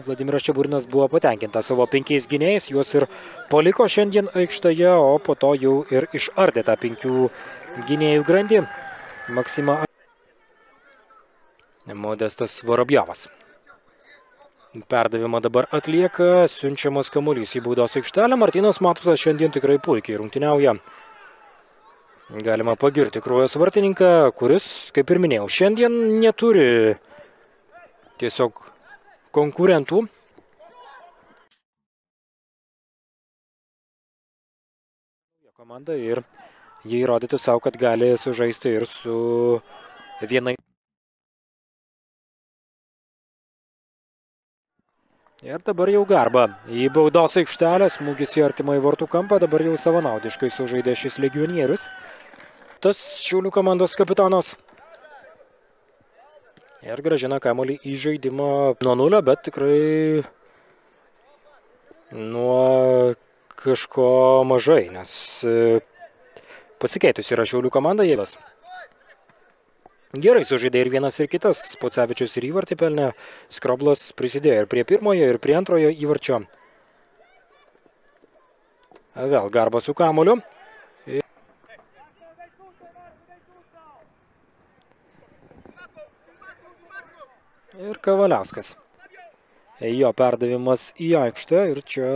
Vladimiras Čeburinas buvo patenkintas savo 5 gynėjais, juos ir paliko šiandien aikštėje, o po to jau ir išardė tą 5 gynėjų grandį. Maksima Modestas Vorobjovas. Perdavimą dabar atlieka, siunčiamas kamuolys į baudos aikštelę. Martynas Matusas šiandien tikrai puikiai rungtyniauja. Galima pagirti Krūvos vartininką, kuris, kaip ir minėjau, šiandien neturi tiesiog konkurentų. Komanda ir jie įrodytų savo, kad gali sužaisti ir su vienai. Ir dabar jau Garba į baudos aikštelę, smūgis į artimą į vartų kampą, dabar jau savanaudiškai sužaidė šis legionierius. Tas Šiaulių komandos kapitonas. Ir grąžina kamuolį į žaidimą nuo 0, bet tikrai nuo kažko mažai, nes pasikeitus yra Šiaulių komanda jėgas. Gerai sužaidė ir vienas ir kitas, Pocevičius ir įvartį pelnė, Skroblas prisidėjo ir prie pirmojo, ir prie antrojo įvarčio. Vėl Garba su kamuoliu. Ir Kavaliauskas. Jo perdavimas į aikštę ir čia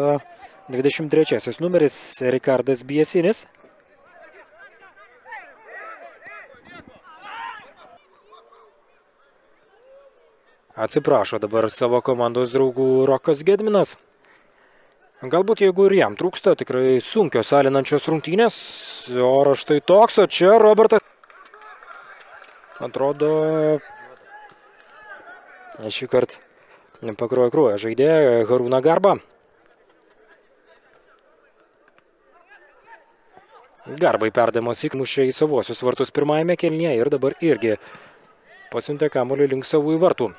23 numeris Rikardas Biesinis. Atsiprašo dabar savo komandos draugų Rokas Gedminas. Galbūt jeigu ir jam trūksta, tikrai sunkios alinančios rungtynės. Oras štai toks, o čia Robertas. Atrodo, šį kartą pakrojo Krūvą žaidėją Harūną Garbą. Garbai perdavimas įmušė į savuosius vartus pirmajame kėlinyje ir dabar irgi pasiuntė kamuolį link savųjų vartų.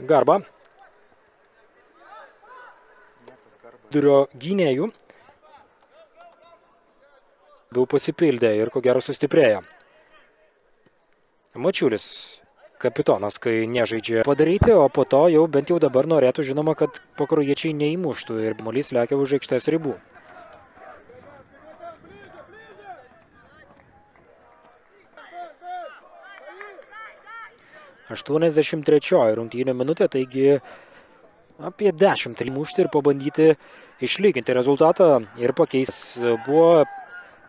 Garba. Vidurio gynėjų. Jau pasipildė ir ko gero sustiprėjo. Mačiulis, kapitonas, kai nežaidžia padaryti, o po to jau bent jau dabar norėtų žinoma, kad pakruojiečiai neįmuštų ir kamuolys lekia už aikštės ribų. Aštuoniasdešimt trečioji rungtynių minutė, taigi apie 10 įmušti ir pabandyti išlyginti rezultatą ir pakeisti. Buvo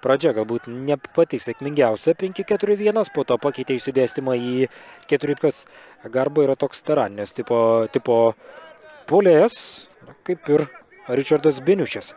pradžia galbūt ne pati sėkmingiausia 5-4-1, po to pakeitė išsidėstymą į 4. Garba yra toks taraninės tipo puolėjas, kaip ir Ričardas Beniušis.